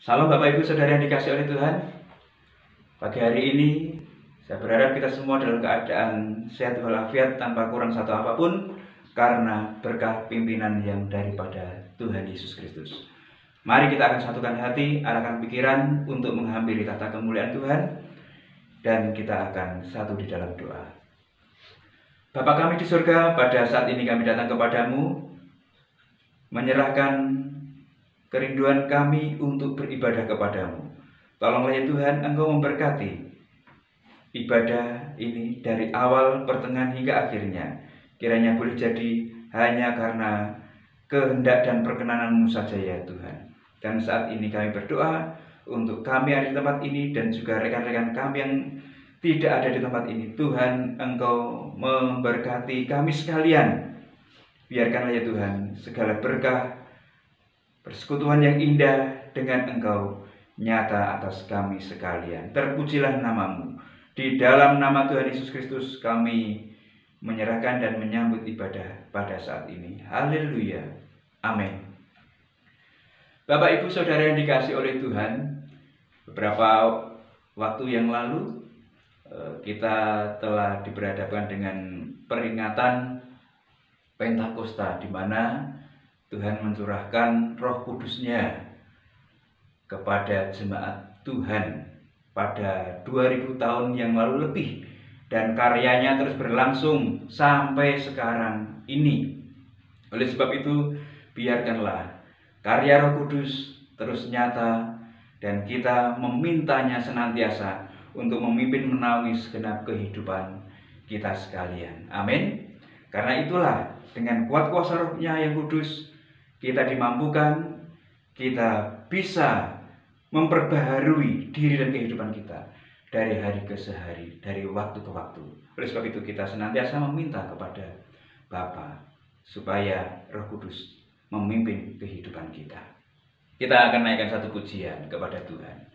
Salam Bapak Ibu Saudara yang dikasihi oleh Tuhan. Pagi hari ini saya berharap kita semua dalam keadaan sehat walafiat tanpa kurang satu apapun karena berkah pimpinan yang daripada Tuhan Yesus Kristus. Mari kita akan satukan hati, arahkan pikiran untuk menghampiri tata kemuliaan Tuhan, dan kita akan satu di dalam doa. Bapa kami di surga, pada saat ini kami datang kepadamu menyerahkan kerinduan kami untuk beribadah kepadamu. Tolonglah ya Tuhan, Engkau memberkati ibadah ini dari awal, pertengahan hingga akhirnya. Kiranya boleh jadi hanya karena kehendak dan perkenanan-Mu saja ya Tuhan. Dan saat ini kami berdoa untuk kami ada di tempat ini dan juga rekan-rekan kami yang tidak ada di tempat ini. Tuhan, Engkau memberkati kami sekalian. Biarkanlah ya Tuhan segala berkah, persekutuan yang indah dengan Engkau nyata atas kami sekalian. Terpujilah nama-Mu. Di dalam nama Tuhan Yesus Kristus kami menyerahkan dan menyambut ibadah pada saat ini. Haleluya. Amin. Bapak Ibu Saudara yang dikasihi oleh Tuhan, beberapa waktu yang lalu kita telah diberhadapkan dengan peringatan Pentakosta, di mana Tuhan mencurahkan Roh Kudus-Nya kepada jemaat Tuhan pada 2000 tahun yang lalu lebih, dan karyanya terus berlangsung sampai sekarang ini. Oleh sebab itu, biarkanlah karya Roh Kudus terus nyata dan kita memintanya senantiasa untuk memimpin menaungi segenap kehidupan kita sekalian. Amin. Karena itulah dengan kuat kuasa Roh-Nya yang kudus kita dimampukan, kita bisa memperbaharui diri dan kehidupan kita dari hari ke hari, dari waktu ke waktu. Oleh sebab itu kita senantiasa meminta kepada Bapa supaya Roh Kudus memimpin kehidupan kita. Kita akan naikkan satu pujian kepada Tuhan.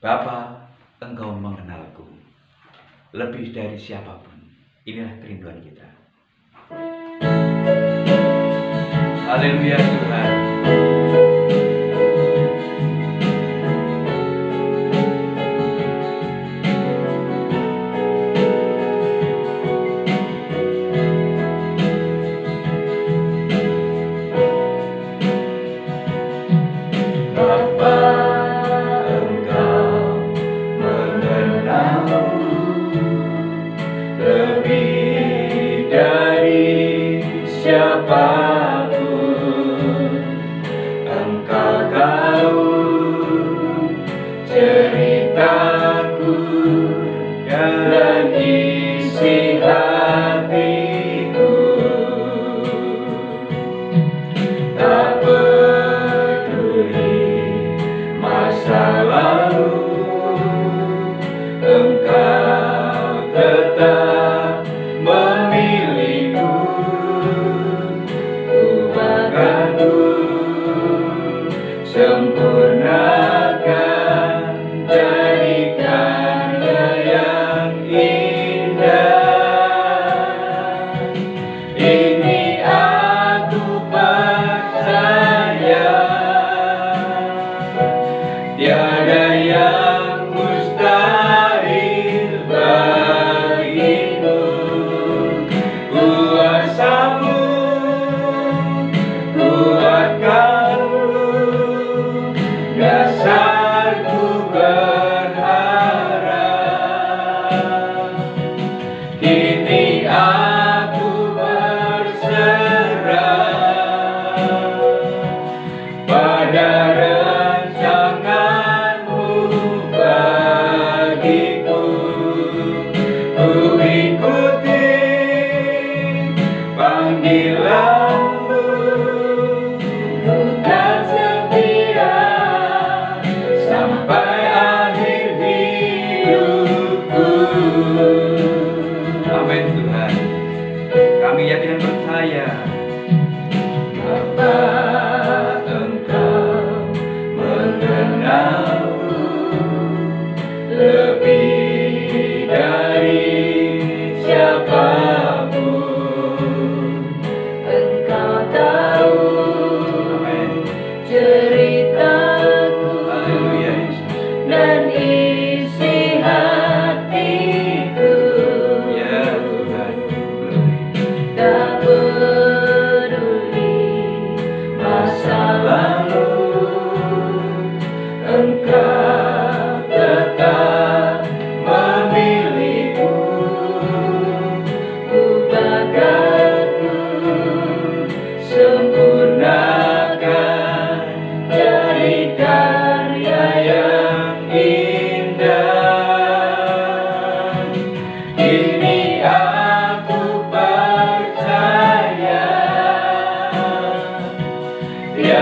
Bapa, Engkau mengenalku lebih dari siapapun. Inilah kerinduan kita. Haleluya Tuhan. Lebih dari siapapun,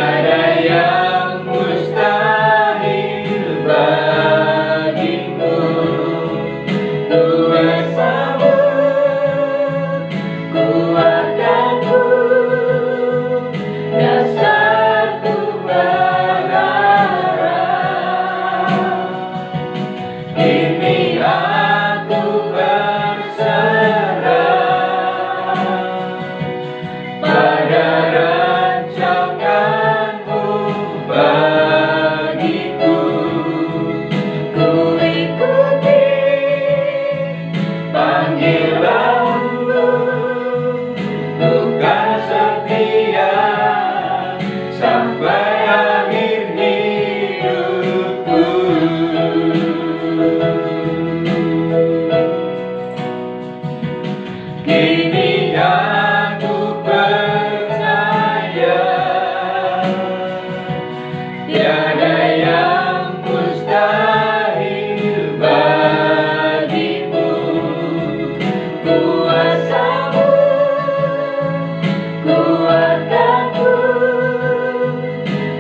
Tiada yang mustahil bagimu. Kuasamu kuatkanku, dasarku berharap. Kini aku berserah pada rancanganmu bagiku. Ku ikuti panggilanmu, bukan setia sampai akhir hidupku. Kini aku percaya tiada yang mustahil bagimu. Kuasamu kuatkanku,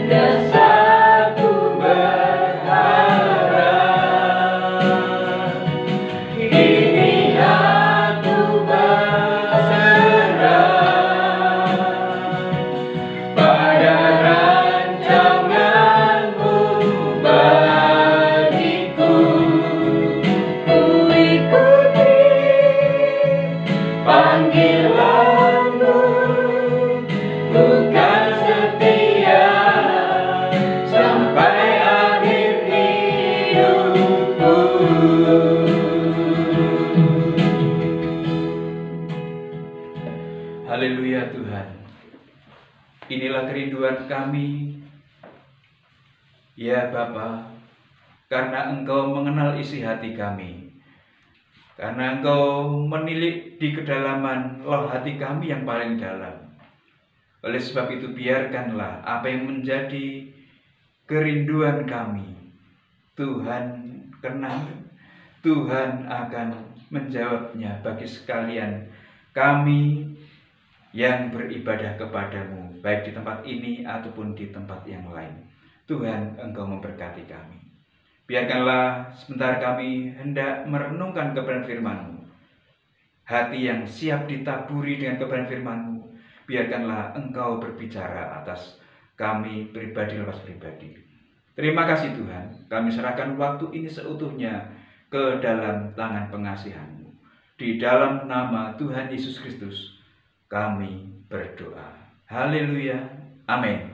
dasarku berharap. Kini aku berserah pada rancanganmu bagiku. Ku ikuti panggilanmu, bukan setia sampai akhir hidupku. Haleluya Tuhan. Inilah kerinduan kami, ya Bapa, karena Engkau mengenal isi hati kami. Karena Engkau menilik di kedalaman loh hati kami yang paling dalam. Oleh sebab itu biarkanlah apa yang menjadi kerinduan kami, Tuhan kenal, Tuhan akan menjawabnya bagi sekalian kami yang beribadah kepadamu, baik di tempat ini ataupun di tempat yang lain. Tuhan, Engkau memberkati kami. Biarkanlah sebentar kami hendak merenungkan kebenaran firman-Mu. Hati yang siap ditaburi dengan kebenaran firman-Mu, biarkanlah Engkau berbicara atas kami pribadi lepas pribadi. Terima kasih Tuhan, kami serahkan waktu ini seutuhnya ke dalam tangan pengasihan-Mu. Di dalam nama Tuhan Yesus Kristus kami berdoa. Haleluya. Amin.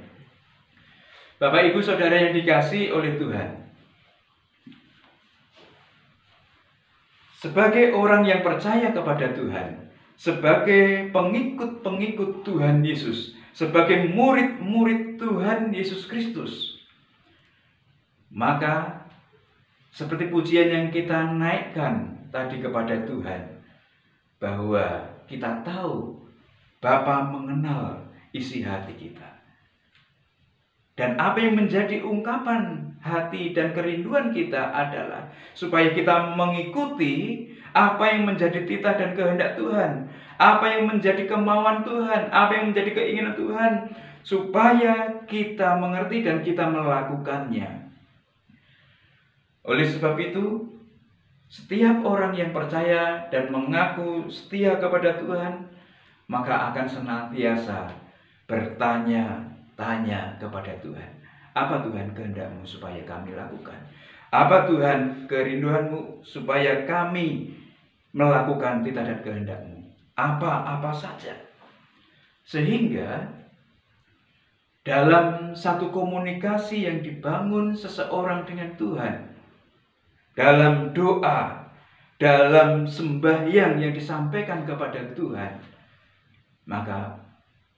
Bapak Ibu Saudara yang dikasihi oleh Tuhan, sebagai orang yang percaya kepada Tuhan, sebagai pengikut-pengikut Tuhan Yesus, sebagai murid-murid Tuhan Yesus Kristus, maka seperti pujian yang kita naikkan tadi kepada Tuhan, bahwa kita tahu Bapa mengenal isi hati kita. Dan apa yang menjadi ungkapan hati dan kerinduan kita adalah supaya kita mengikuti apa yang menjadi titah dan kehendak Tuhan, apa yang menjadi kemauan Tuhan, apa yang menjadi keinginan Tuhan, supaya kita mengerti dan kita melakukannya. Oleh sebab itu, setiap orang yang percaya dan mengaku setia kepada Tuhan, maka akan senantiasa bertanya-tanya kepada Tuhan. Apa Tuhan kehendak-Mu supaya kami lakukan? Apa Tuhan kerinduan-Mu supaya kami melakukan titah dan kehendak-Mu? Apa-apa saja. Sehingga dalam satu komunikasi yang dibangun seseorang dengan Tuhan, dalam doa, dalam sembahyang yang disampaikan kepada Tuhan, maka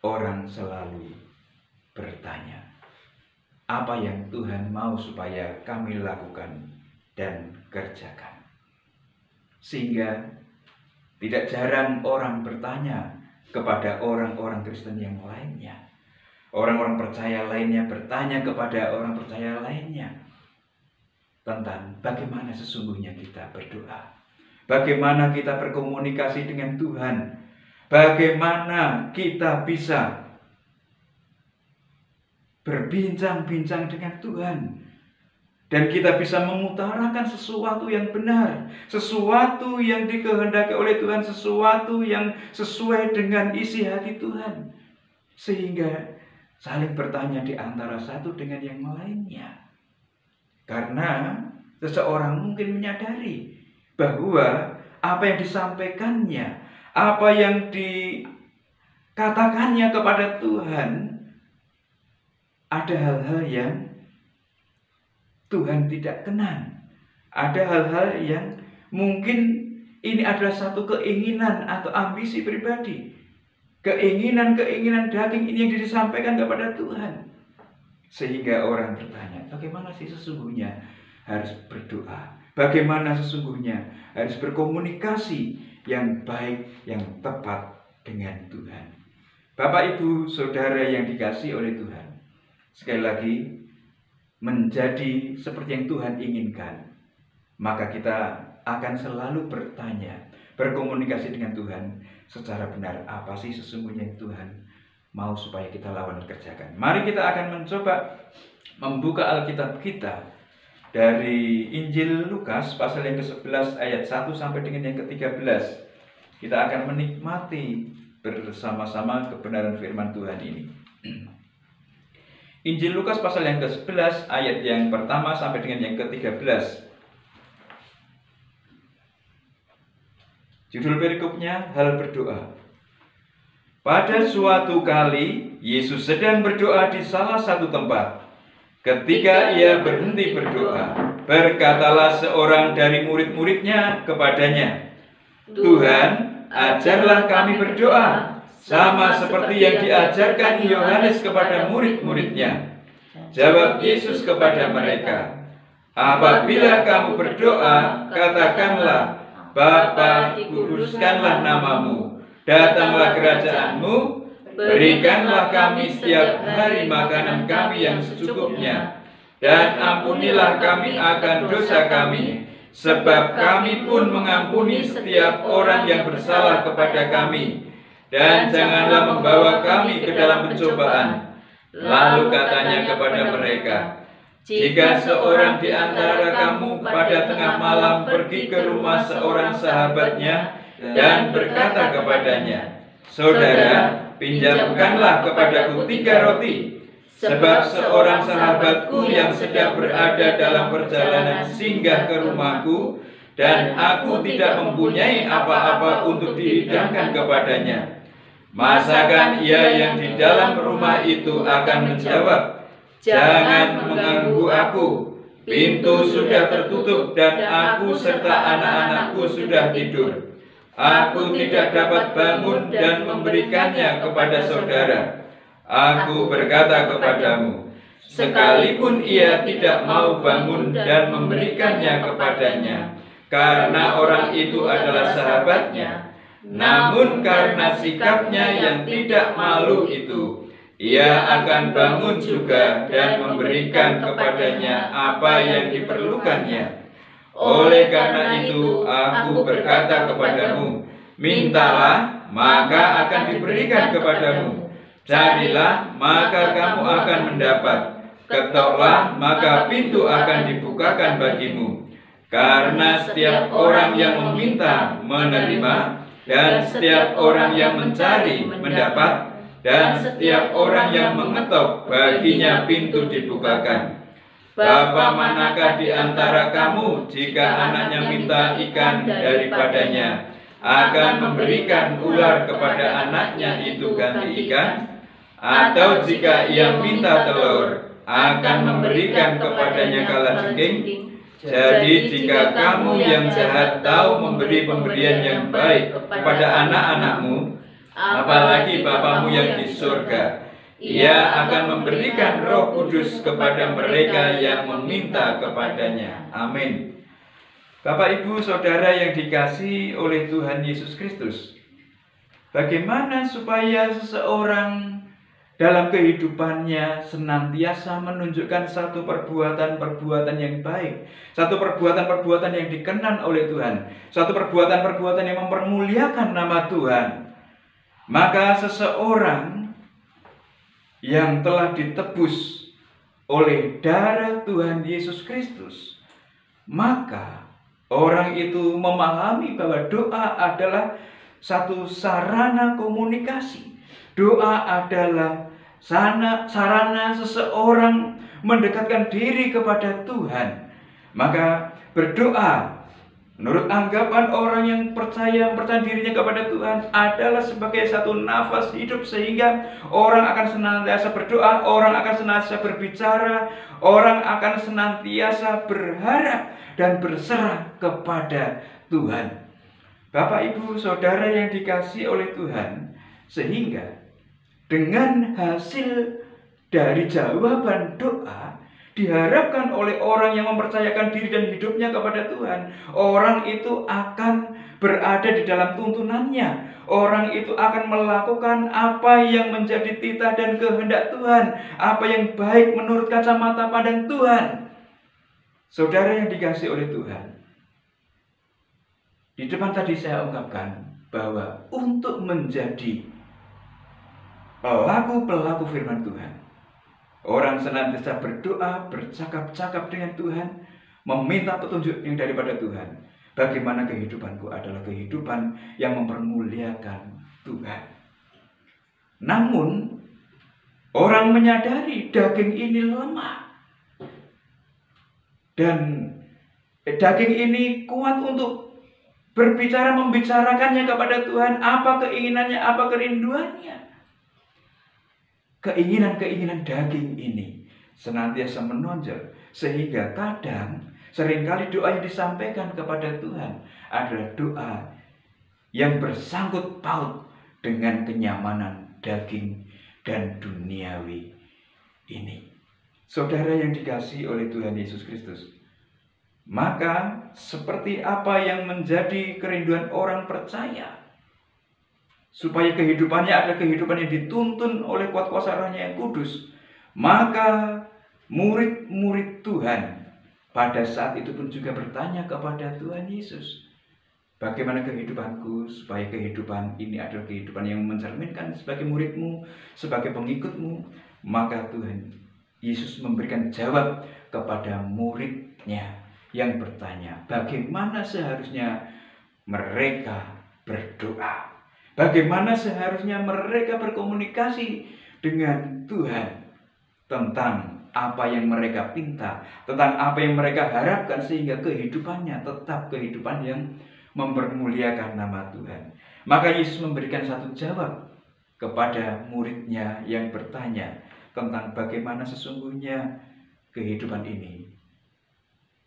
orang selalu bertanya, apa yang Tuhan mau supaya kami lakukan dan kerjakan. Sehingga tidak jarang orang bertanya kepada orang-orang Kristen yang lainnya. Orang-orang percaya lainnya bertanya kepada orang percaya lainnya tentang bagaimana sesungguhnya kita berdoa, bagaimana kita berkomunikasi dengan Tuhan, bagaimana kita bisa berbincang-bincang dengan Tuhan. Dan kita bisa mengutarakan sesuatu yang benar, sesuatu yang dikehendaki oleh Tuhan, sesuatu yang sesuai dengan isi hati Tuhan. Sehingga saling bertanya di antara satu dengan yang lainnya. Karena seseorang mungkin menyadari bahwa apa yang disampaikannya, apa yang dikatakannya kepada Tuhan, ada hal-hal yang Tuhan tidak kenan. Ada hal-hal yang mungkin ini adalah satu keinginan atau ambisi pribadi. Keinginan-keinginan daging ini yang disampaikan kepada Tuhan. Sehingga orang bertanya, bagaimana sih sesungguhnya harus berdoa? Bagaimana sesungguhnya harus berkomunikasi yang baik, yang tepat dengan Tuhan? Bapak, Ibu, Saudara yang dikasihi oleh Tuhan, sekali lagi, menjadi seperti yang Tuhan inginkan, maka kita akan selalu bertanya, berkomunikasi dengan Tuhan secara benar. Apa sih sesungguhnya yang Tuhan mau supaya kita lawan dan kerjakan? Mari kita akan mencoba membuka Alkitab kita dari Injil Lukas pasal yang ke-11 ayat 1 sampai dengan yang ke-13. Kita akan menikmati bersama-sama kebenaran firman Tuhan ini. Injil Lukas pasal yang ke-11 ayat yang pertama sampai dengan yang ke-13. Judul perikopnya, hal berdoa. Pada suatu kali Yesus sedang berdoa di salah satu tempat. Ketika ia berhenti berdoa, berkatalah seorang dari murid-muridnya kepadanya, "Tuhan, ajarlah kami berdoa, sama seperti yang diajarkan Yohanes kepada murid-muridnya." Jawab Yesus kepada mereka, "Apabila kamu berdoa, katakanlah, Bapa, dikuduskanlah namamu, datanglah kerajaanmu, berikanlah kami setiap hari makanan kami yang secukupnya, dan ampunilah kami akan dosa kami, sebab kami pun mengampuni setiap orang yang bersalah kepada kami. Dan janganlah membawa kami ke dalam pencobaan." Lalu katanya kepada mereka, "Jika seorang di antara kamu pada tengah malam pergi ke rumah seorang sahabatnya dan berkata kepadanya, 'Saudara, pinjamkanlah kepadaku 3 roti, sebab seorang sahabatku yang sedang berada dalam perjalanan singgah ke rumahku, dan aku tidak mempunyai apa-apa untuk dihidangkan kepadanya.' Masakan ia yang di dalam rumah itu akan menjawab, 'Jangan mengganggu aku, pintu sudah tertutup dan aku serta anak-anakku sudah tidur. Aku tidak dapat bangun dan memberikannya kepada saudara.' Aku berkata kepadamu, sekalipun ia tidak mau bangun dan memberikannya kepadanya, karena orang itu adalah sahabatnya, namun karena sikapnya yang tidak malu itu, ia akan bangun juga dan memberikan kepadanya apa yang diperlukannya. Oleh karena itu, aku berkata kepadamu, mintalah, maka akan diberikan kepadamu. Carilah, maka kamu akan mendapat. Ketoklah, maka pintu akan dibukakan bagimu. Karena setiap orang yang meminta, menerima, dan setiap orang yang mencari, mendapat, dan setiap orang yang mengetok, baginya pintu dibukakan. Bapa manakah di antara kamu, jika anaknya minta ikan daripadanya, akan memberikan ular kepada anaknya itu ganti ikan? Atau jika ia minta telur, akan memberikan kepadanya kalajengking? Jadi jika kamu yang jahat tahu memberi pemberian yang baik kepada anak-anakmu, apalagi Bapamu yang di surga, Ia akan memberikan Roh Kudus kepada mereka yang meminta kepadanya. Amin. Bapak, Ibu, Saudara yang dikasihi oleh Tuhan Yesus Kristus, bagaimana supaya seseorang dalam kehidupannya senantiasa menunjukkan satu perbuatan-perbuatan yang baik, satu perbuatan-perbuatan yang dikenan oleh Tuhan, satu perbuatan-perbuatan yang mempermuliakan nama Tuhan? Maka seseorang yang telah ditebus oleh darah Tuhan Yesus Kristus, maka orang itu memahami bahwa doa adalah satu sarana komunikasi. Doa adalah sarana seseorang mendekatkan diri kepada Tuhan. Maka berdoa menurut anggapan orang yang percaya dirinya kepada Tuhan adalah sebagai satu nafas hidup, sehingga orang akan senantiasa berdoa, orang akan senantiasa berbicara, orang akan senantiasa berharap dan berserah kepada Tuhan. Bapak, Ibu, Saudara yang dikasihi oleh Tuhan, sehingga dengan hasil dari jawaban doa diharapkan oleh orang yang mempercayakan diri dan hidupnya kepada Tuhan, orang itu akan berada di dalam tuntunannya. Orang itu akan melakukan apa yang menjadi titah dan kehendak Tuhan, apa yang baik menurut kacamata pandang Tuhan. Saudara yang dikasihi oleh Tuhan, di depan tadi saya ungkapkan bahwa untuk menjadi pelaku-pelaku firman Tuhan, orang senantiasa berdoa, bercakap-cakap dengan Tuhan, meminta petunjuk yang daripada Tuhan. Bagaimana kehidupanku adalah kehidupan yang mempermuliakan Tuhan. Namun, orang menyadari daging ini lemah. Dan daging ini kuat untuk membicarakannya kepada Tuhan, apa keinginannya, apa kerinduannya. Keinginan-keinginan daging ini senantiasa menonjol, sehingga seringkali doa yang disampaikan kepada Tuhan adalah doa yang bersangkut paut dengan kenyamanan daging dan duniawi ini. Saudara yang dikasihi oleh Tuhan Yesus Kristus, maka seperti apa yang menjadi kerinduan orang percaya, supaya kehidupannya adalah kehidupan yang dituntun oleh kuat kuasa Roh-Nya yang kudus, maka murid-murid Tuhan pada saat itu pun juga bertanya kepada Tuhan Yesus, bagaimana kehidupanku supaya kehidupan ini adalah kehidupan yang mencerminkan sebagai muridmu, sebagai pengikutmu. Maka Tuhan Yesus memberikan jawab kepada muridnya yang bertanya, bagaimana seharusnya mereka berdoa, bagaimana seharusnya mereka berkomunikasi dengan Tuhan tentang apa yang mereka pinta, tentang apa yang mereka harapkan, sehingga kehidupannya tetap kehidupan yang mempermuliakan nama Tuhan. Maka Yesus memberikan satu jawab kepada muridnya yang bertanya tentang bagaimana sesungguhnya kehidupan ini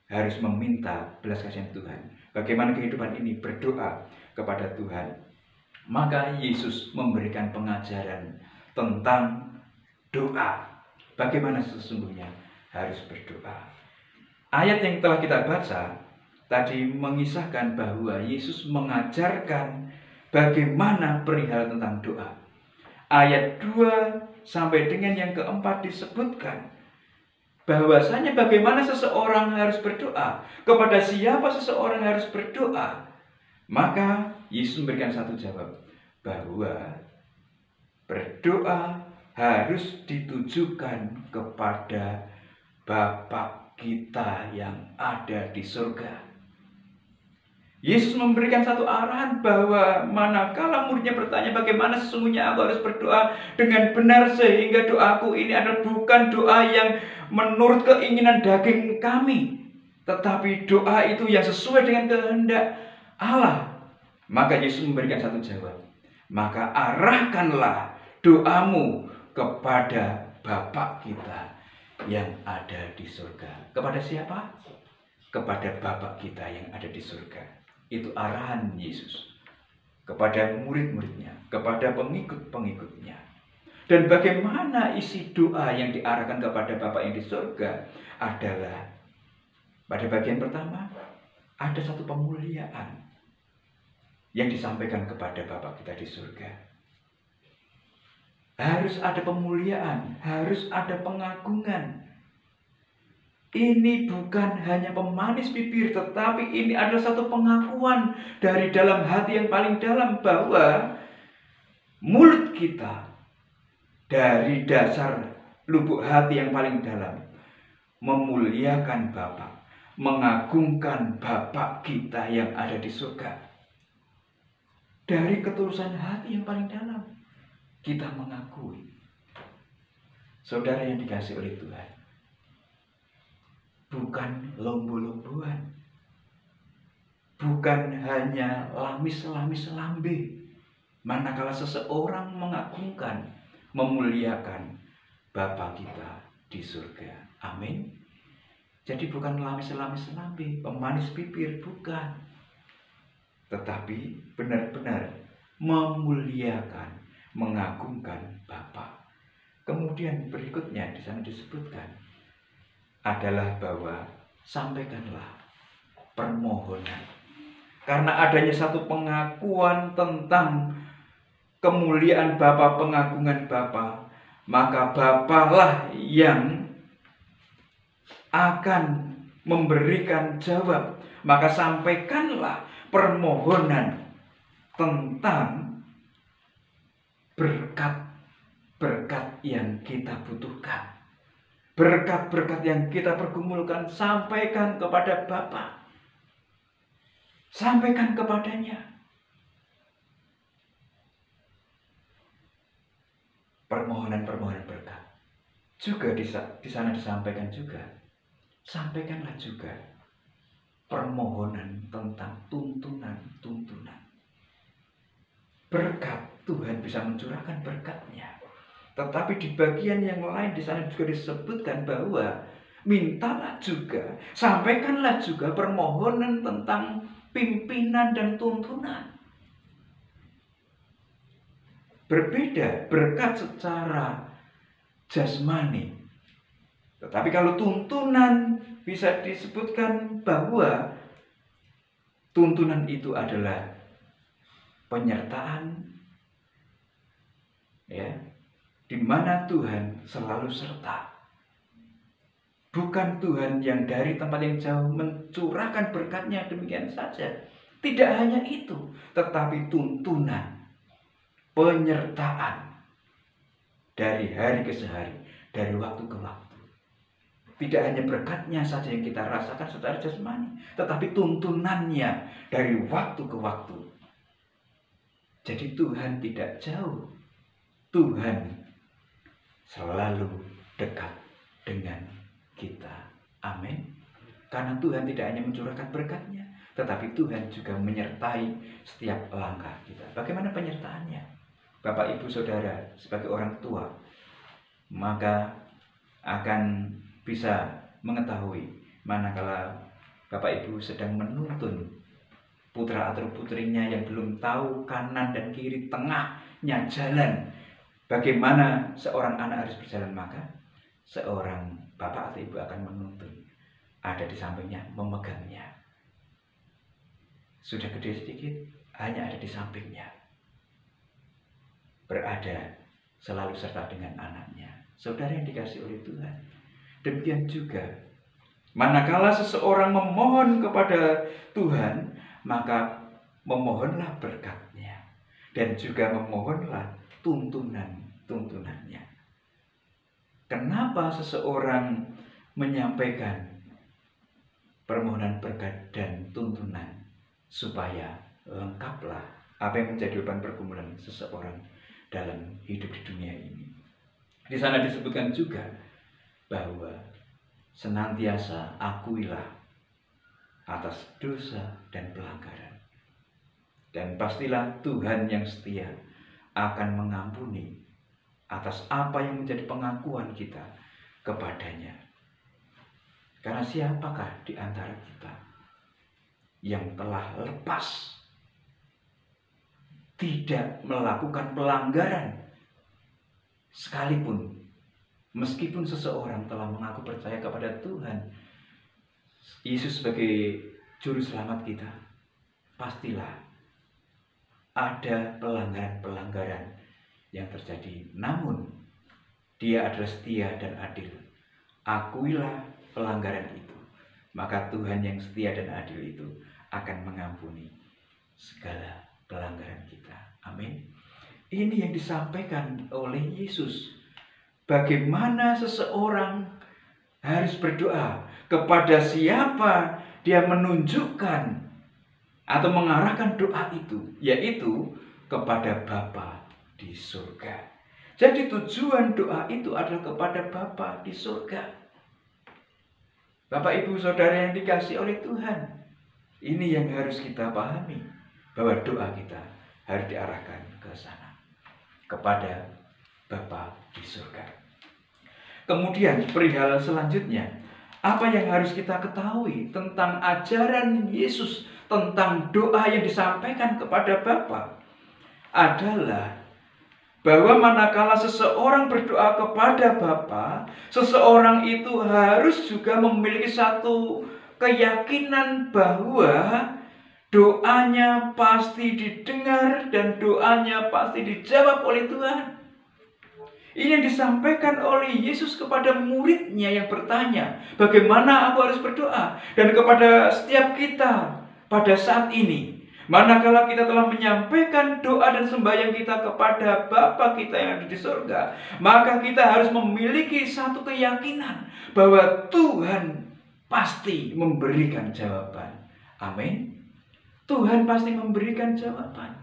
harus meminta belas kasihan Tuhan, bagaimana kehidupan ini berdoa kepada Tuhan. Maka Yesus memberikan pengajaran tentang doa, bagaimana sesungguhnya harus berdoa. Ayat yang telah kita baca tadi mengisahkan bahwa Yesus mengajarkan bagaimana perihal tentang doa. Ayat 2 sampai dengan yang keempat disebutkan bahwasanya bagaimana seseorang harus berdoa, kepada siapa seseorang harus berdoa. Maka Yesus memberikan satu jawab, bahwa berdoa harus ditujukan kepada Bapa kita yang ada di surga. Yesus memberikan satu arahan bahwa manakala muridnya bertanya bagaimana sesungguhnya aku harus berdoa dengan benar, sehingga doaku ini adalah bukan doa yang menurut keinginan daging kami, tetapi doa itu yang sesuai dengan kehendak Allah. Maka Yesus memberikan satu jawab, maka arahkanlah doamu kepada Bapa kita yang ada di surga. Kepada siapa? Kepada Bapa kita yang ada di surga. Itu arahan Yesus kepada murid-muridnya, kepada pengikut-pengikutnya. Dan bagaimana isi doa yang diarahkan kepada Bapa yang di surga adalah, pada bagian pertama ada satu pemuliaan yang disampaikan kepada Bapa kita di surga. Harus ada pemuliaan, harus ada pengagungan. Ini bukan hanya pemanis bibir, tetapi ini adalah satu pengakuan dari dalam hati yang paling dalam, bahwa mulut kita dari dasar lubuk hati yang paling dalam memuliakan Bapa, mengagungkan Bapa kita yang ada di surga. Dari ketulusan hati yang paling dalam, kita mengakui. Saudara yang dikasihi oleh Tuhan, bukan lombo-lomboan, bukan hanya lamis-lamis lambe, manakala seseorang mengagungkan, memuliakan Bapa kita di surga. Amin. Jadi bukan lamis-lamis lambe, pemanis bibir, bukan. Tetapi benar-benar memuliakan, mengagungkan Bapa. Kemudian berikutnya di sana disebutkan adalah bahwa sampaikanlah permohonan. Karena adanya satu pengakuan tentang kemuliaan Bapa, pengagungan Bapa, maka Bapalah yang akan memberikan jawab. Maka sampaikanlah permohonan tentang berkat-berkat yang kita butuhkan, berkat-berkat yang kita pergumulkan. Sampaikan kepada Bapa, sampaikan kepadanya. Permohonan-permohonan berkat juga di sana disampaikan juga. Sampaikanlah juga permohonan tentang tuntunan. Berkat, Tuhan bisa mencurahkan berkatnya. Tetapi di bagian yang lain di sana juga disebutkan bahwa mintalah juga, sampaikanlah juga permohonan tentang pimpinan dan tuntunan. Berbeda berkat secara jasmani. Tetapi kalau tuntunan bisa disebutkan bahwa tuntunan itu adalah penyertaan, ya, di mana Tuhan selalu serta. Bukan Tuhan yang dari tempat yang jauh mencurahkan berkatnya demikian saja. Tidak hanya itu, tetapi tuntunan, penyertaan dari hari ke hari, dari waktu ke waktu. Tidak hanya berkatnya saja yang kita rasakan secara jasmani, tetapi tuntunannya dari waktu ke waktu. Jadi Tuhan tidak jauh. Tuhan selalu dekat dengan kita. Amin. Karena Tuhan tidak hanya mencurahkan berkatnya, tetapi Tuhan juga menyertai setiap langkah kita. Bagaimana penyertaannya? Bapak, Ibu, Saudara, sebagai orang tua, maka akan bisa mengetahui manakala Bapak Ibu sedang menuntun putra atau putrinya yang belum tahu kanan dan kiri, tengahnya jalan, bagaimana seorang anak harus berjalan, maka seorang bapak atau ibu akan menuntun, ada di sampingnya, memegangnya. Sudah gede sedikit, hanya ada di sampingnya, berada selalu serta dengan anaknya. Saudara yang dikasihi oleh Tuhan, demikian juga manakala seseorang memohon kepada Tuhan, maka memohonlah berkatnya dan juga memohonlah tuntunannya. Kenapa seseorang menyampaikan permohonan berkat dan tuntunan? Supaya lengkaplah apa yang menjadi beban pergumulan seseorang dalam hidup di dunia ini. Di sana disebutkan juga bahwa senantiasa akuilah atas dosa dan pelanggaran. Dan pastilah Tuhan yang setia akan mengampuni atas apa yang menjadi pengakuan kita kepadanya. Karena siapakah di antara kita yang telah lepas, tidak melakukan pelanggaran sekalipun, meskipun seseorang telah mengaku percaya kepada Tuhan Yesus sebagai juru selamat kita, pastilah ada pelanggaran-pelanggaran yang terjadi. Namun Dia adalah setia dan adil. Akuilah pelanggaran itu, maka Tuhan yang setia dan adil itu akan mengampuni segala pelanggaran kita. Amin. Ini yang disampaikan oleh Yesus. Bagaimana seseorang harus berdoa. Kepada siapa dia menunjukkan atau mengarahkan doa itu, yaitu kepada Bapa di surga. Jadi tujuan doa itu adalah kepada Bapa di surga. Bapak, Ibu, Saudara yang dikasihi oleh Tuhan, ini yang harus kita pahami, bahwa doa kita harus diarahkan ke sana, kepada Bapa di surga. Kemudian perihal selanjutnya, apa yang harus kita ketahui tentang ajaran Yesus tentang doa yang disampaikan kepada Bapa adalah bahwa manakala seseorang berdoa kepada Bapa, seseorang itu harus juga memiliki satu keyakinan bahwa doanya pasti didengar dan doanya pasti dijawab oleh Tuhan. Ini yang disampaikan oleh Yesus kepada muridnya yang bertanya, bagaimana aku harus berdoa? Dan kepada setiap kita pada saat ini, manakala kita telah menyampaikan doa dan sembahyang kita kepada Bapa kita yang ada di surga, maka kita harus memiliki satu keyakinan bahwa Tuhan pasti memberikan jawaban. Amin. Tuhan pasti memberikan jawaban.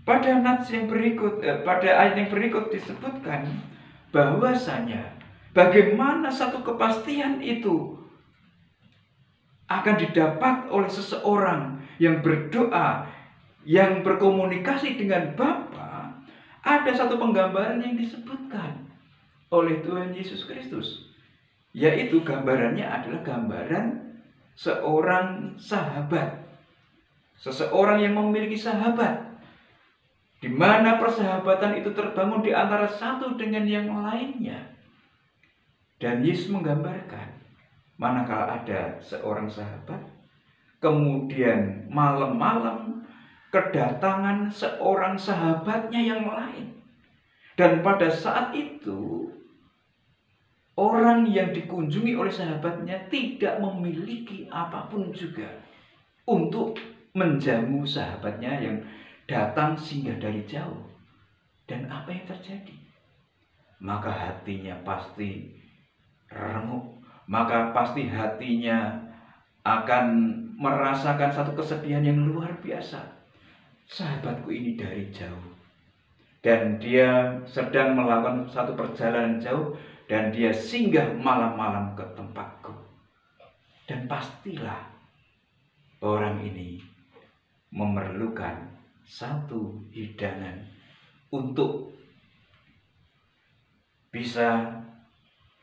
Pada ayat yang berikut disebutkan bahwasanya bagaimana satu kepastian itu akan didapat oleh seseorang yang berdoa, yang berkomunikasi dengan Bapa. Ada satu penggambaran yang disebutkan oleh Tuhan Yesus Kristus, yaitu gambarannya adalah gambaran seorang sahabat, seseorang yang memiliki sahabat, di mana persahabatan itu terbangun di antara satu dengan yang lainnya. Dan Yesus menggambarkan manakala ada seorang sahabat, kemudian malam-malam kedatangan seorang sahabatnya yang lain. Dan pada saat itu, orang yang dikunjungi oleh sahabatnya tidak memiliki apapun juga untuk menjamu sahabatnya yang datang singgah dari jauh. Dan apa yang terjadi? Maka hatinya pasti remuk. Maka pasti hatinya akan merasakan satu kesedihan yang luar biasa. Sahabatku ini dari jauh, dan dia sedang melakukan satu perjalanan jauh, dan dia singgah malam-malam ke tempatku. Dan pastilah orang ini memerlukan satu hidangan untuk bisa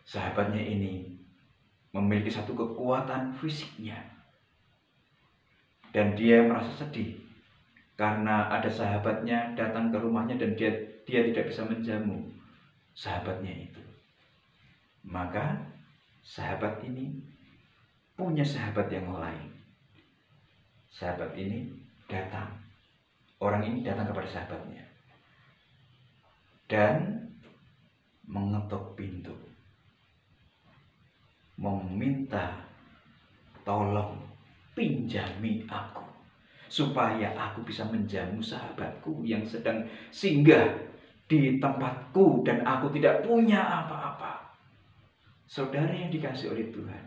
sahabatnya ini memiliki satu kekuatan fisiknya. Dan dia merasa sedih karena ada sahabatnya datang ke rumahnya dan dia tidak bisa menjamu sahabatnya itu. Maka sahabat ini punya sahabat yang lain. Sahabat ini datang. Orang ini datang kepada sahabatnya dan mengetuk pintu, meminta tolong pinjami aku supaya aku bisa menjamu sahabatku yang sedang singgah di tempatku dan aku tidak punya apa-apa. Saudara yang dikasihi oleh Tuhan,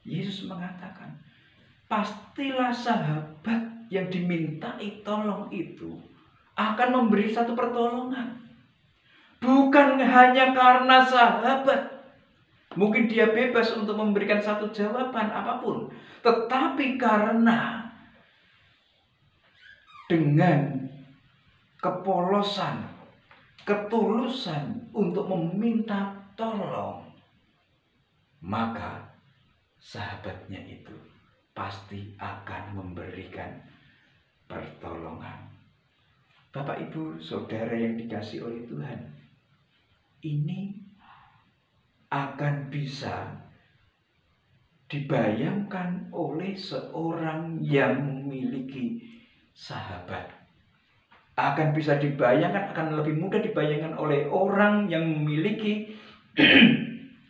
Yesus mengatakan, pastilah sahabat yang dimintai tolong itu akan memberi satu pertolongan. Bukan hanya karena sahabat, mungkin dia bebas untuk memberikan satu jawaban apapun, tetapi karena dengan kepolosan, ketulusan untuk meminta tolong, maka sahabatnya itu pasti akan memberikan pertolongan. Bapak, Ibu, Saudara yang dikasihi oleh Tuhan, ini akan bisa dibayangkan oleh seorang yang memiliki sahabat. Akan bisa dibayangkan, akan lebih mudah dibayangkan oleh orang yang memiliki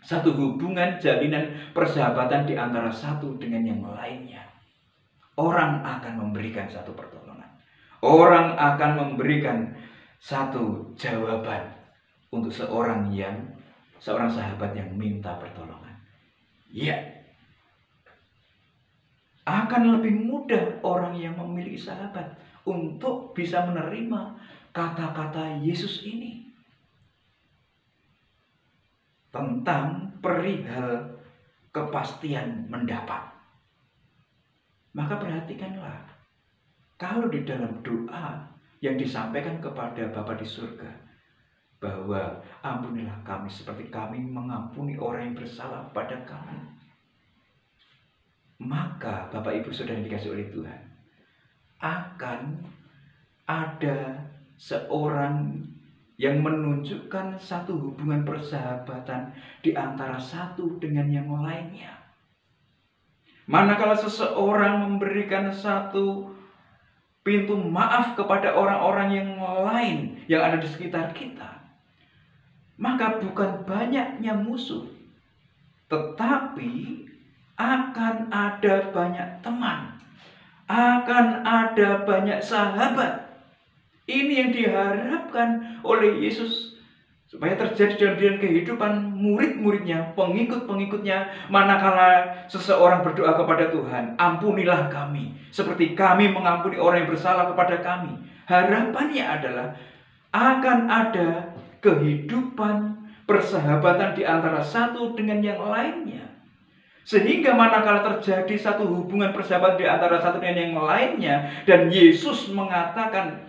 satu hubungan jalinan persahabatan di antara satu dengan yang lainnya. Orang akan memberikan satu pertolongan. Orang akan memberikan satu jawaban untuk seorang yang seorang sahabat yang minta pertolongan. Ya, akan lebih mudah orang yang memiliki sahabat untuk bisa menerima kata-kata Yesus ini tentang perihal kepastian mendapat. Maka perhatikanlah, kalau di dalam doa yang disampaikan kepada Bapa di surga, bahwa ampunilah kami seperti kami mengampuni orang yang bersalah pada kami, maka Bapak Ibu Saudara yang dikasihi oleh Tuhan, akan ada seorang yang menunjukkan satu hubungan persahabatan di antara satu dengan yang lainnya. Manakala seseorang memberikan satu pintu maaf kepada orang-orang yang lain yang ada di sekitar kita, maka bukan banyaknya musuh, tetapi akan ada banyak teman, akan ada banyak sahabat. Ini yang diharapkan oleh Yesus supaya terjadi dalam kehidupan murid-muridnya, pengikut-pengikutnya. Manakala seseorang berdoa kepada Tuhan, ampunilah kami seperti kami mengampuni orang yang bersalah kepada kami. Harapannya adalah akan ada kehidupan persahabatan di antara satu dengan yang lainnya. Sehingga manakala terjadi satu hubungan persahabatan di antara satu dengan yang lainnya, dan Yesus mengatakan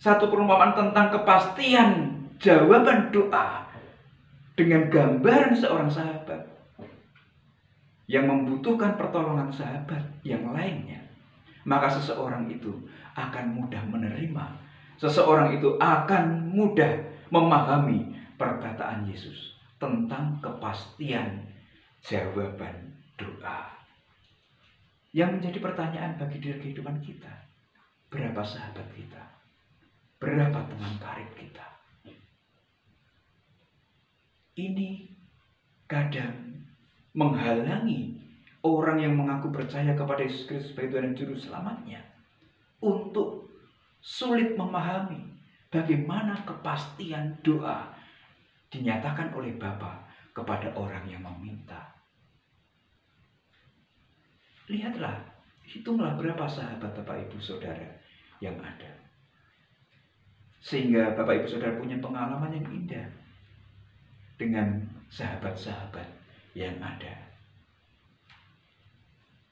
satu perumpamaan tentang kepastian jawaban doa dengan gambaran seorang sahabat yang membutuhkan pertolongan sahabat yang lainnya, maka seseorang itu akan mudah menerima, seseorang itu akan mudah memahami perkataan Yesus tentang kepastian jawaban doa. Yang menjadi pertanyaan bagi diri kehidupan kita, berapa sahabat kita? Berapa teman karib kita? Ini kadang menghalangi orang yang mengaku percaya kepada Yesus Kristus sebagai Tuhan dan Juru Selamatnya untuk sulit memahami bagaimana kepastian doa dinyatakan oleh Bapa kepada orang yang meminta. Lihatlah, hitunglah berapa sahabat Bapak Ibu Saudara yang ada, sehingga Bapak Ibu Saudara punya pengalaman yang indah dengan sahabat-sahabat yang ada.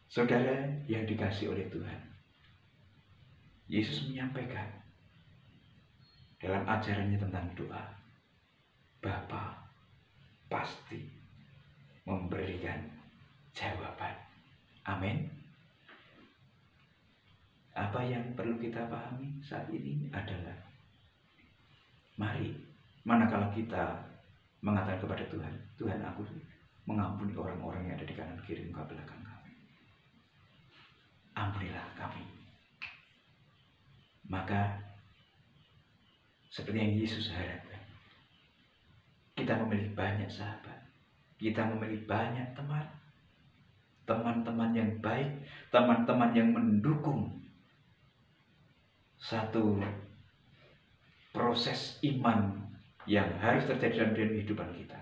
Saudara yang dikasihi oleh Tuhan, Yesus menyampaikan dalam ajarannya tentang doa, Bapa pasti memberikan jawaban. Amin. Apa yang perlu kita pahami saat ini adalah, mari manakala kita mengatakan kepada Tuhan, Tuhan, aku mengampuni orang-orang yang ada di kanan kiri muka belakang kami, ampunilah kami. Maka seperti yang Yesus harapkan, kita memiliki banyak sahabat, kita memiliki banyak teman, teman-teman yang baik, teman-teman yang mendukung satu proses iman yang harus terjadi dalam kehidupan kita.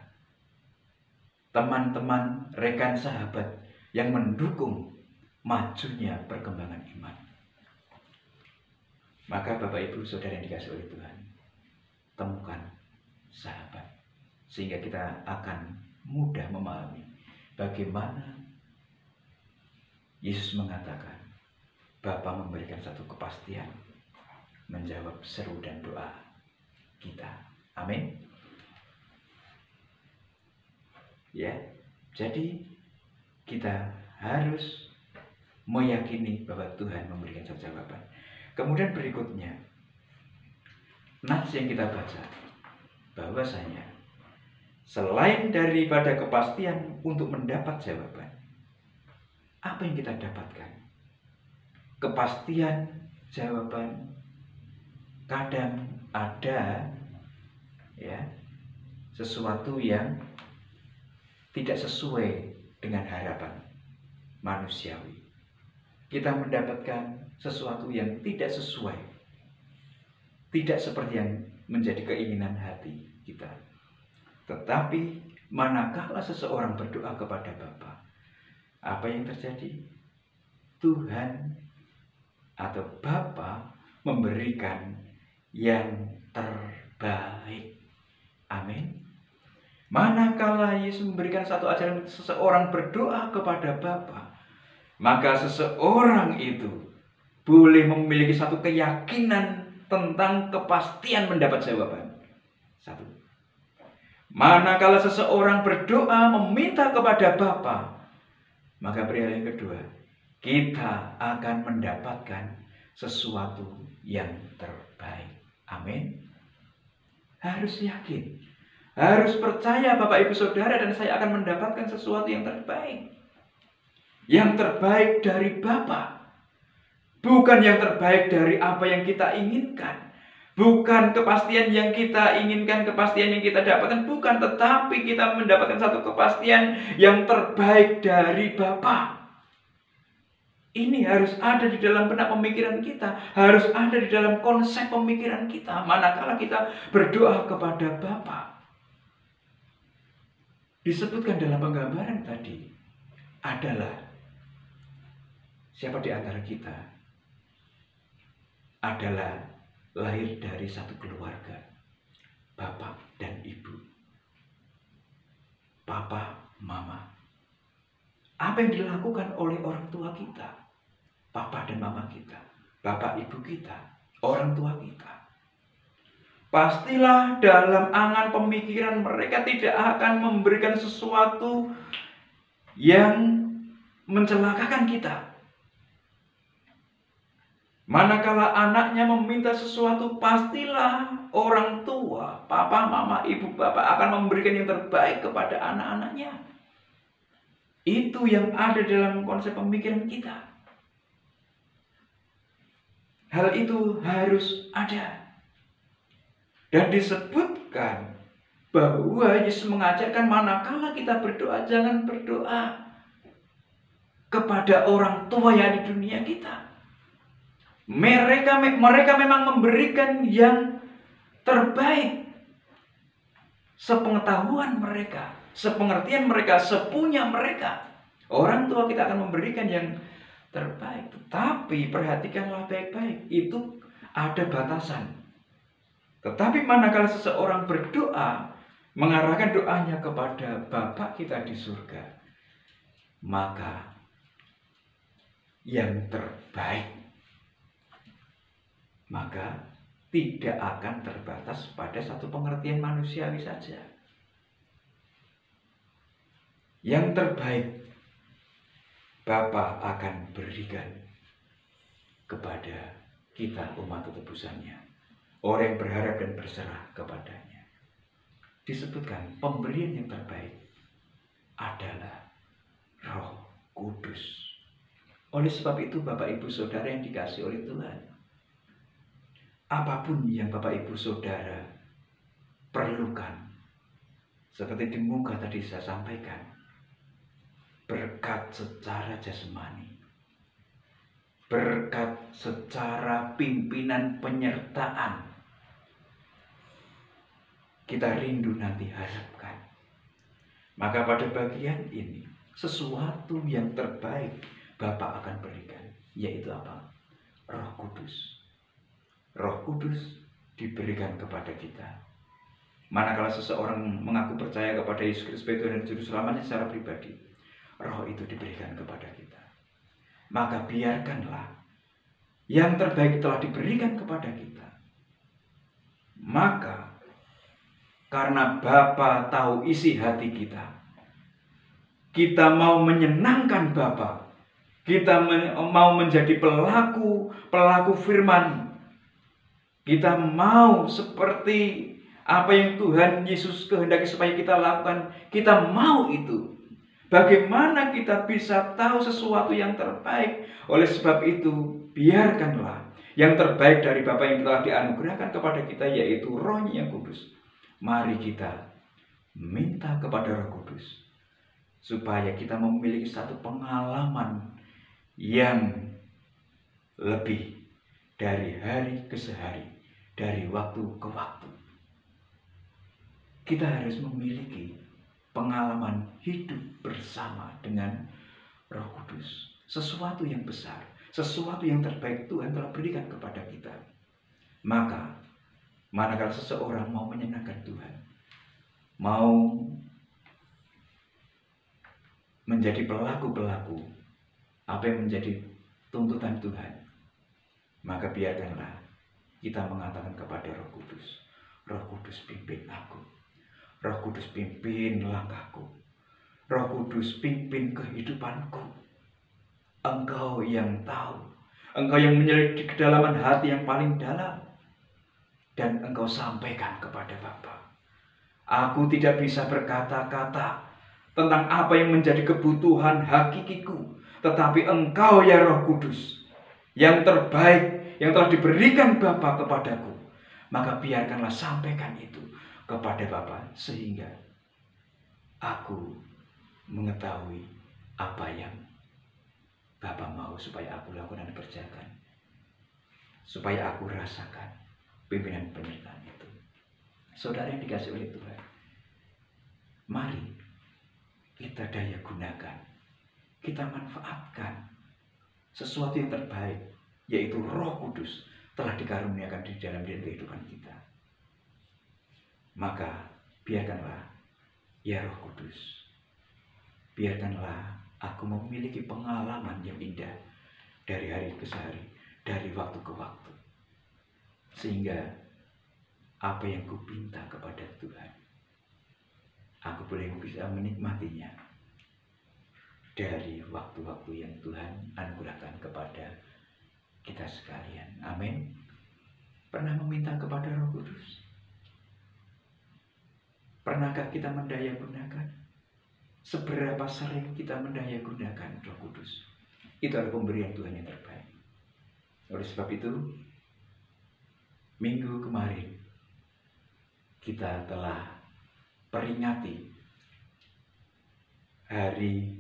Teman-teman, rekan sahabat yang mendukung majunya perkembangan iman. Maka Bapak Ibu Saudara yang dikasihi oleh Tuhan, temukan sahabat, sehingga kita akan mudah memahami bagaimana Yesus mengatakan Bapa memberikan satu kepastian menjawab seru dan doa kita. Amin. Ya, jadi kita harus meyakini bahwa Tuhan memberikan satu jawaban. Kemudian berikutnya, nats yang kita baca, bahwasanya selain daripada kepastian untuk mendapat jawaban, apa yang kita dapatkan? Kepastian jawaban kadang ada ya sesuatu yang tidak sesuai dengan harapan manusiawi. Kita mendapatkan sesuatu yang tidak sesuai, tidak seperti yang menjadi keinginan hati kita. Tetapi manakala seseorang berdoa kepada Bapa, apa yang terjadi? Tuhan atau Bapa memberikan yang terbaik. Amin. Manakala Yesus memberikan satu ajaran seseorang berdoa kepada Bapa, maka seseorang itu boleh memiliki satu keyakinan tentang kepastian mendapat jawaban. Satu. Manakala seseorang berdoa meminta kepada Bapa, maka perihal yang kedua, kita akan mendapatkan sesuatu yang terbaik. Amin. Harus yakin, harus percaya Bapak Ibu Saudara dan saya akan mendapatkan sesuatu yang terbaik. Yang terbaik dari Bapa. Bukan yang terbaik dari apa yang kita inginkan. Bukan kepastian yang kita inginkan, kepastian yang kita dapatkan. Bukan, tetapi kita mendapatkan satu kepastian yang terbaik dari Bapa. Ini harus ada di dalam benak pemikiran kita. Harus ada di dalam konsep pemikiran kita. Manakala kita berdoa kepada Bapa. Disebutkan dalam penggambaran tadi adalah siapa di antara kita adalah lahir dari satu keluarga, bapak dan ibu, papa, mama. Apa yang dilakukan oleh orang tua kita, papa dan mama kita, bapak ibu kita, orang tua kita, pastilah dalam angan pemikiran mereka tidak akan memberikan sesuatu yang mencelakakan kita. Manakala anaknya meminta sesuatu, pastilah orang tua, papa, mama, ibu, bapak akan memberikan yang terbaik kepada anak-anaknya. Itu yang ada dalam konsep pemikiran kita. Hal itu harus ada. Dan disebutkan bahwa Yesus mengajarkan manakala kita berdoa, jangan berdoa kepada orang tua yang di dunia kita. Mereka memang memberikan yang terbaik. Sepengetahuan mereka, sepengertian mereka, sepunya mereka. Orang tua kita akan memberikan yang terbaik. Tetapi perhatikanlah baik-baik, itu ada batasan. Tetapi manakala seseorang berdoa, mengarahkan doanya kepada Bapa kita di surga, maka yang terbaik, maka tidak akan terbatas pada satu pengertian manusiawi saja. Yang terbaik Bapa akan berikan kepada kita umat tebusannya, orang yang berharap dan berserah kepadanya. Disebutkan pemberian yang terbaik adalah Roh Kudus. Oleh sebab itu Bapak Ibu Saudara yang dikasihi oleh Tuhan, apapun yang Bapak Ibu Saudara perlukan, seperti di muka tadi saya sampaikan, berkat secara jasmani, berkat secara pimpinan penyertaan, kita rindu nanti harapkan. Maka pada bagian ini, sesuatu yang terbaik Bapa akan berikan, yaitu apa? Roh Kudus. Roh Kudus diberikan kepada kita. Manakala seseorang mengaku percaya kepada Yesus Kristus sebagai Tuhan dan Juru Selamatnya secara pribadi, roh itu diberikan kepada kita. Maka biarkanlah yang terbaik telah diberikan kepada kita. Maka karena Bapa tahu isi hati kita, kita mau menyenangkan Bapa, kita mau menjadi pelaku firman. Kita mau seperti apa yang Tuhan Yesus kehendaki supaya kita lakukan. Kita mau itu. Bagaimana kita bisa tahu sesuatu yang terbaik? Oleh sebab itu, biarkanlah yang terbaik dari Bapa yang telah dianugerahkan kepada kita, yaitu Roh-Nya yang kudus. Mari kita minta kepada Roh Kudus, supaya kita memiliki satu pengalaman yang lebih dari hari ke hari, dari waktu ke waktu. kita harus memiliki pengalaman hidup bersama dengan Roh Kudus. Sesuatu yang besar, sesuatu yang terbaik Tuhan telah berikan kepada kita. Maka, manakala seseorang mau menyenangkan Tuhan, mau menjadi pelaku-pelaku apa yang menjadi tuntutan Tuhan, maka biarkanlah kita mengatakan kepada Roh Kudus, Roh Kudus pimpin aku, Roh Kudus pimpin langkahku, Roh Kudus pimpin kehidupanku. Engkau yang tahu, Engkau yang menyelidik kedalaman hati yang paling dalam, dan Engkau sampaikan kepada Bapa. Aku tidak bisa berkata-kata tentang apa yang menjadi kebutuhan hakikiku, tetapi Engkau ya Roh Kudus, yang terbaik yang telah diberikan Bapa kepadaku, maka biarkanlah sampaikan itu kepada Bapa, sehingga aku mengetahui apa yang Bapa mau supaya aku lakukan dan kerjakan, supaya aku rasakan pimpinan penyertaan itu. Saudara yang dikasih oleh Tuhan, mari kita daya gunakan, kita manfaatkan sesuatu yang terbaik, yaitu Roh Kudus telah dikaruniakan di dalam kehidupan kita. Maka biarkanlah ya Roh Kudus, biarkanlah aku memiliki pengalaman yang indah dari hari ke hari, dari waktu ke waktu, sehingga apa yang kupinta kepada Tuhan, aku boleh bisa menikmatinya dari waktu-waktu yang Tuhan anugerahkan kepada kita sekalian. Amin. Pernah meminta kepada Roh Kudus? Pernahkah kita mendaya gunakan? Seberapa sering kita mendaya gunakan Roh Kudus? Itu adalah pemberian Tuhan yang terbaik. Oleh sebab itu, minggu kemarin kita telah peringati Hari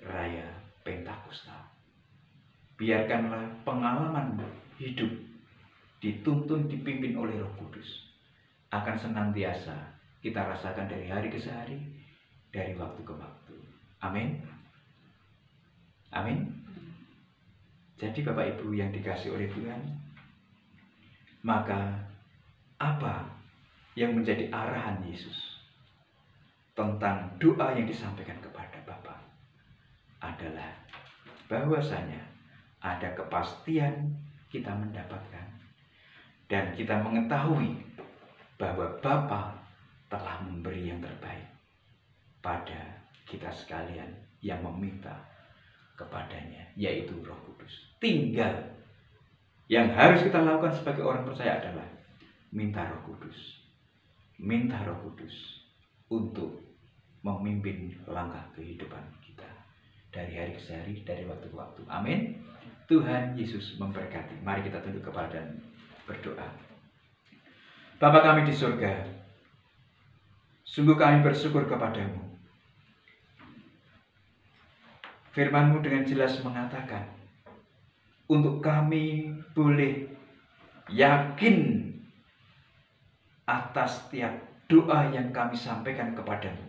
Raya Pentakosta. Biarkanlah pengalaman hidup dituntun dipimpin oleh Roh Kudus akan senantiasa kita rasakan dari hari ke hari, dari waktu ke waktu. Amin. Amin. Jadi Bapak Ibu yang dikasih oleh Tuhan, maka apa yang menjadi arahan Yesus tentang doa yang disampaikan kepada Bapa adalah bahwasanya ada kepastian kita mendapatkan, dan kita mengetahui bahwa Bapa telah memberi yang terbaik pada kita sekalian yang meminta kepadanya, yaitu Roh Kudus. Tinggal yang harus kita lakukan sebagai orang percaya adalah minta Roh Kudus, minta Roh Kudus untuk memimpin langkah kehidupan kita dari hari ke hari, dari waktu ke waktu. Amin. Tuhan Yesus memberkati. Mari kita tunduk kepala dan berdoa. Bapa kami di surga, sungguh kami bersyukur kepadamu. Firman-Mu dengan jelas mengatakan, untuk kami boleh yakin atas setiap doa yang kami sampaikan kepadamu,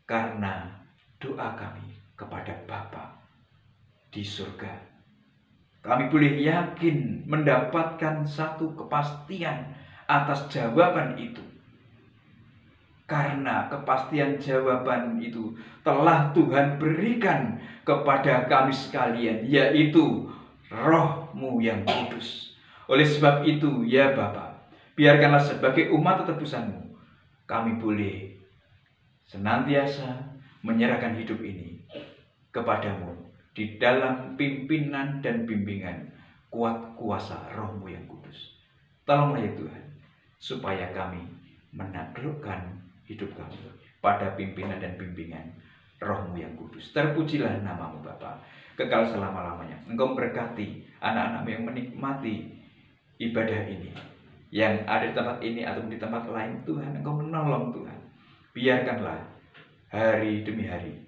karena doa kami kepada Bapa di surga. Kami boleh yakin mendapatkan satu kepastian atas jawaban itu, karena kepastian jawaban itu telah Tuhan berikan kepada kami sekalian, yaitu Roh-Mu yang kudus. Oleh sebab itu ya Bapa, biarkanlah sebagai umat tetebusan-Mu, kami boleh senantiasa menyerahkan hidup ini kepadamu di dalam pimpinan dan bimbingan kuat kuasa Roh-Mu yang kudus. Tolonglah ya Tuhan, supaya kami menaklukkan hidup kami pada pimpinan dan bimbingan Roh-Mu yang kudus. Terpujilah nama-Mu Bapa, kekal selama-lamanya. Engkau berkati anak-anak-Mu yang menikmati ibadah ini, yang ada di tempat ini atau di tempat lain. Tuhan, Engkau menolong Tuhan. Biarkanlah hari demi hari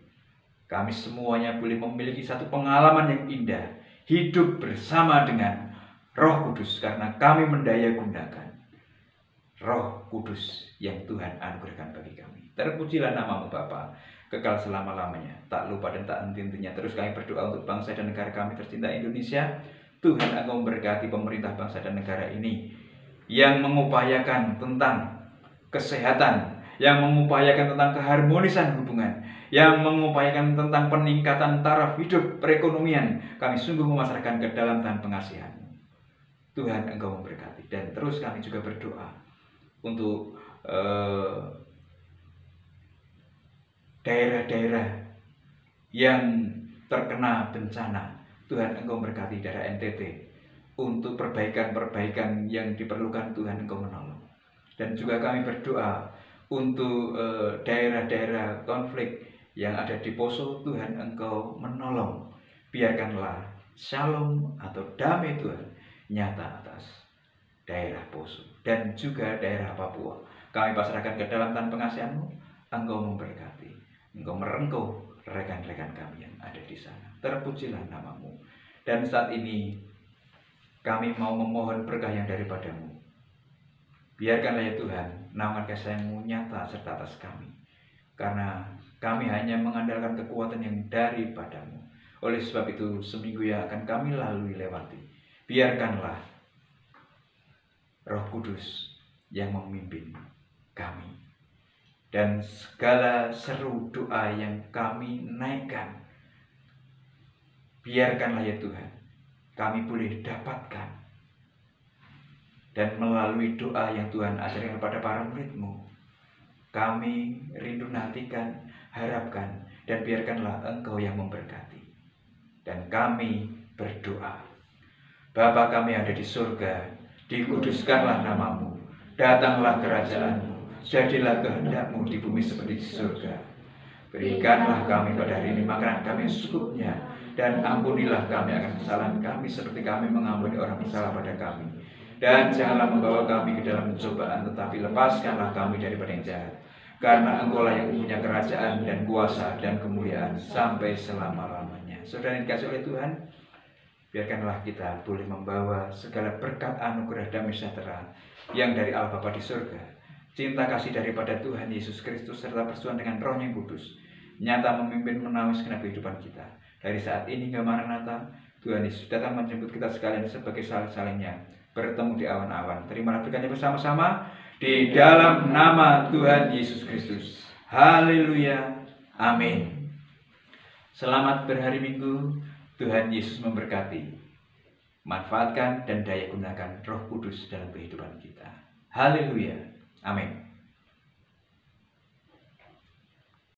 kami semuanya boleh memiliki satu pengalaman yang indah, hidup bersama dengan Roh Kudus, karena kami mendaya gunakan Roh Kudus yang Tuhan anugerahkan bagi kami. Terpujilah namamu Bapa, kekal selama-lamanya, tak lupa dan tak henti-hentinya. Terus kami berdoa untuk bangsa dan negara kami tercinta Indonesia. Tuhan, Engkau memberkati pemerintah bangsa dan negara ini yang mengupayakan tentang kesehatan, yang mengupayakan tentang keharmonisan hubungan, yang mengupayakan tentang peningkatan taraf hidup perekonomian. Kami sungguh memasrahkan ke dalam tangan pengasihan-Mu. Tuhan, Engkau memberkati. Dan terus kami juga berdoa untuk daerah-daerah yang terkena bencana. Tuhan, Engkau memberkati daerah NTT untuk perbaikan-perbaikan yang diperlukan. Tuhan, Engkau menolong. Dan juga kami berdoa untuk daerah-daerah konflik yang ada di Poso. Tuhan, Engkau menolong. Biarkanlah shalom atau damai Tuhan nyata atas daerah Poso dan juga daerah Papua. Kami pasrahkan ke dalam tangan pengasihan-Mu. Engkau memberkati, Engkau merengkuh rekan-rekan kami yang ada di sana. Terpujilah namamu. Dan saat ini kami mau memohon berkah yang daripada-Mu. Biarkanlah ya Tuhan, naungan kasih sayang-Mu nyata serta atas kami. Karena kami hanya mengandalkan kekuatan yang daripada-Mu. Oleh sebab itu, seminggu yang akan kami lalui lewati, biarkanlah Roh Kudus yang memimpin kami. Dan segala seru doa yang kami naikkan, biarkanlah ya Tuhan, kami boleh dapatkan. Dan melalui doa yang Tuhan ajarkan kepada para murid-Mu, kami rindu nantikan, harapkan, dan biarkanlah Engkau yang memberkati. Dan kami berdoa, Bapa kami yang ada di surga, dikuduskanlah namamu, datanglah kerajaan-Mu, jadilah kehendak-Mu di bumi seperti di surga. Berikanlah kami pada hari ini makanan kami yang secukupnya, dan ampunilah kami akan kesalahan kami seperti kami mengampuni orang bersalah pada kami. Dan janganlah membawa kami ke dalam pencobaan, tetapi lepaskanlah kami daripada yang jahat. Karena Engkau-lah yang punya kerajaan dan kuasa dan kemuliaan sampai selama-lamanya. Saudara yang dikasihi oleh Tuhan, biarkanlah kita boleh membawa segala berkat anugerah damai sejahtera yang dari Allah Bapa di surga, cinta kasih daripada Tuhan Yesus Kristus, serta persetujuan dengan Roh yang kudus, nyata memimpin menaungi segenap kehidupan kita. Dari saat ini hingga Maranatha, Tuhan Yesus datang menjemput kita sekalian sebagai salin-salinnya, bertemu di awan-awan. Terimalah berkatnya bersama-sama di dalam nama Tuhan Yesus Kristus. Haleluya. Amin. Selamat berhari Minggu. Tuhan Yesus memberkati. Manfaatkan dan daya gunakan Roh Kudus dalam kehidupan kita. Haleluya. Amin.